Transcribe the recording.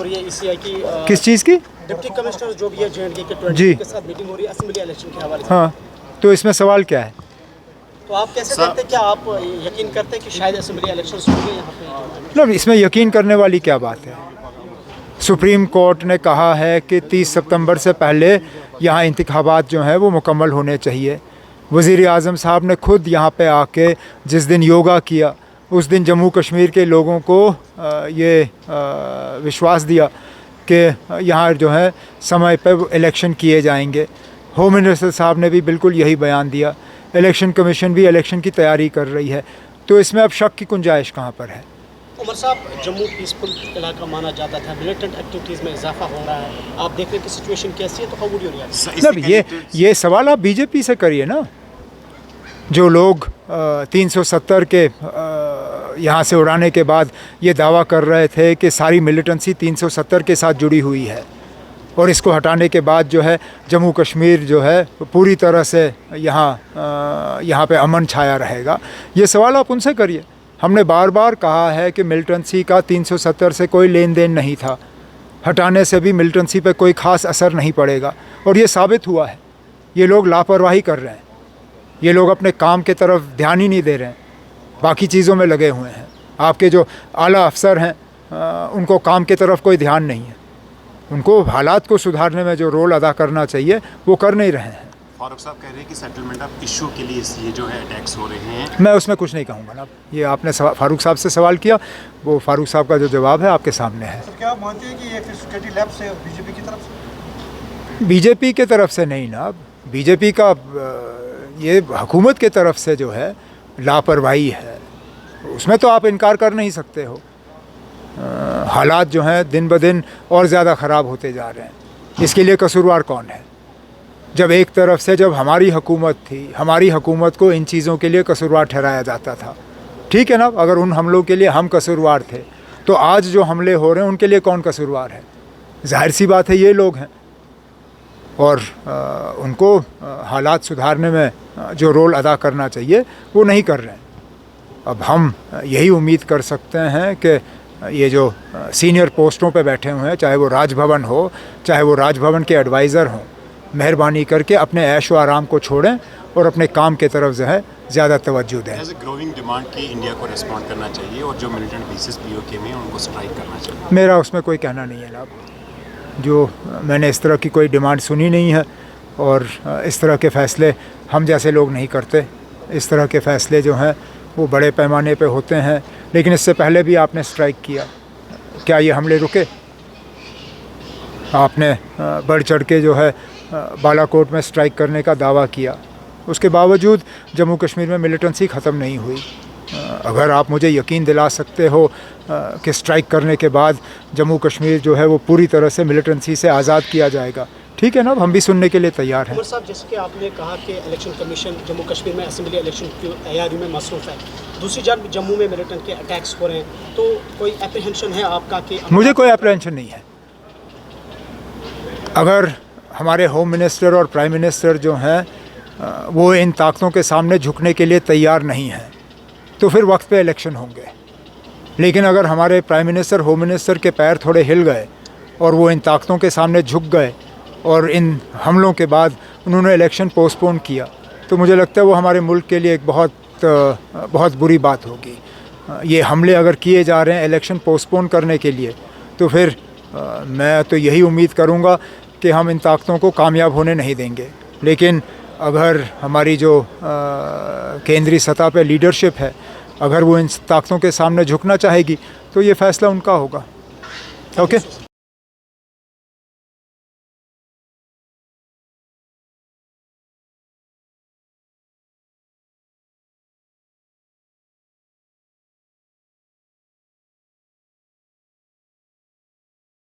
हो रही है ईसीआई की किस चीज़ की? डिप्टी कमिश्नर जो भी है JNK के 20 जी। के साथ मीटिंग हो रही है असेंबली इलेक्शन के हवाले से। हाँ, तो इसमें सवाल क्या है? तो आप कैसे देखते हैं, क्या आप यकीन करते हैं कि शायद असेंबली इलेक्शन होंगे यहाँ पे? मतलब इसमें यकीन करने वाली क्या बात है? सुप्रीम कोर्ट ने कहा है कि 30 सितंबर से पहले यहाँ इंतखाबात जो हैं वो मुकम्मल होने चाहिए। वज़ीर आज़म साहब ने खुद यहाँ पे आके जिस दिन योगा किया उस दिन जम्मू कश्मीर के लोगों को ये विश्वास दिया कि यहाँ जो है समय पे इलेक्शन किए जाएंगे। होम मिनिस्टर साहब ने भी बिल्कुल यही बयान दिया। इलेक्शन कमीशन भी इलेक्शन की तैयारी कर रही है, तो इसमें अब शक की गुंजाइश कहाँ पर है? उमर साहब, जम्मू पीसफुल इलाका माना जाता था, मिलिटेंट एक्टिविटीज़ में इजाफा हो रहा है, आप देख रहे हैं कि सिचुएशन कैसी है, तो हाउ वुड यू रिएक्ट? मतलब ये सवाल आप बीजेपी से करिए ना। जो लोग 370 के यहाँ से उड़ाने के बाद ये दावा कर रहे थे कि सारी मिलिटेंसी 370 के साथ जुड़ी हुई है और इसको हटाने के बाद जो है जम्मू कश्मीर जो है पूरी तरह से यहाँ पे अमन छाया रहेगा, ये सवाल आप उनसे करिए। हमने बार बार कहा है कि मिलिटेंसी का 370 से कोई लेन देन नहीं था, हटाने से भी मिलिटेंसी पे कोई ख़ास असर नहीं पड़ेगा और ये साबित हुआ है। ये लोग लापरवाही कर रहे हैं, ये लोग अपने काम के तरफ ध्यान ही नहीं दे रहे हैं, बाकी चीज़ों में लगे हुए हैं। आपके जो आला अफसर हैं उनको काम की तरफ कोई ध्यान नहीं है, उनको हालात को सुधारने में जो रोल अदा करना चाहिए वो कर नहीं रहे हैं। फारूक साहब कह रहे हैं कि सेटलमेंट ऑफ इशू के लिए ये जो है अटैक्स हो रहे हैं। मैं उसमें कुछ नहीं कहूँगा ना, ये आपने फारूक साहब से सवाल किया, वो फारूक साहब का जो जवाब है आपके सामने है। तो क्या आप मानते हैं कि ये फिर सिक्योरिटी लैब से बीजेपी की तरफ से? बीजेपी के तरफ से नहीं ना, बीजेपी का ये हुकूमत के तरफ से जो है लापरवाही है, उसमें तो आप इनकार कर नहीं सकते हो। हालात जो हैं दिन ब दिन और ज़्यादा ख़राब होते जा रहे हैं, इसके लिए कसूरवार कौन है? जब एक तरफ से जब हमारी हुकूमत थी, हमारी हुकूमत को इन चीज़ों के लिए कसूरवार ठहराया जाता था, ठीक है ना। अगर उन हमलों के लिए हम कसूरवार थे तो आज जो हमले हो रहे हैं उनके लिए कौन कसूरवार है? जाहिर सी बात है ये लोग हैं और उनको हालात सुधारने में जो रोल अदा करना चाहिए वो नहीं कर रहे हैं। अब हम यही उम्मीद कर सकते हैं कि ये जो सीनियर पोस्टों पे बैठे हुए हैं, चाहे वो राजभवन हो चाहे वो राजभवन के एडवाइज़र हों, मेहरबानी करके अपने ऐश व आराम को छोड़ें और अपने काम के तरफ जो है ज़्यादा तवज्जो दें। एज ए ग्रोइंग डिमांड की इंडिया को रिस्पॉन्ड करना चाहिए और जो मिलिटेंट बेसिस POK में उनको स्ट्राइक करना चाहिए। मेरा उसमें कोई कहना नहीं है ना, जो मैंने इस तरह की कोई डिमांड सुनी नहीं है और इस तरह के फ़ैसले हम जैसे लोग नहीं करते। इस तरह के फ़ैसले जो हैं वो बड़े पैमाने पे होते हैं, लेकिन इससे पहले भी आपने स्ट्राइक किया, क्या ये हमले रुके? आपने बढ़ चढ़ के जो है बालाकोट में स्ट्राइक करने का दावा किया, उसके बावजूद जम्मू कश्मीर में मिलिटेंसी ख़त्म नहीं हुई। अगर आप मुझे यकीन दिला सकते हो कि स्ट्राइक करने के बाद जम्मू कश्मीर जो है वो पूरी तरह से मिलिटेंसी से आज़ाद किया जाएगा, ठीक है ना, हम भी सुनने के लिए तैयार हैं। उमर साहब, जैसे कि आपने कहा कि इलेक्शन कमीशन जम्मू कश्मीर में असेंबली इलेक्शन की तैयारी में मसरूफ़ है, दूसरी जानब जम्मू में मिलिटेंट के अटैक्स हो रहे हैं, तो कोई एप्रीहेंशन है आपका कि? मुझे कोई एप्रीहेंशन नहीं है। अगर हमारे होम मिनिस्टर और प्राइम मिनिस्टर जो हैं वो इन ताकतों के सामने झुकने के लिए तैयार नहीं हैं तो फिर वक्त पे इलेक्शन होंगे। लेकिन अगर हमारे प्राइम मिनिस्टर होम मिनिस्टर के पैर थोड़े हिल गए और वो इन ताकतों के सामने झुक गए और इन हमलों के बाद उन्होंने इलेक्शन पोस्टपोन किया, तो मुझे लगता है वो हमारे मुल्क के लिए एक बहुत बुरी बात होगी। ये हमले अगर किए जा रहे हैं इलेक्शन पोस्टपोन करने के लिए, तो फिर मैं तो यही उम्मीद करूँगा कि हम इन ताकतों को कामयाब होने नहीं देंगे। लेकिन अगर हमारी जो केंद्रीय सतह पे लीडरशिप है, अगर वो इन ताकतों के सामने झुकना चाहेगी तो ये फ़ैसला उनका होगा। ओके।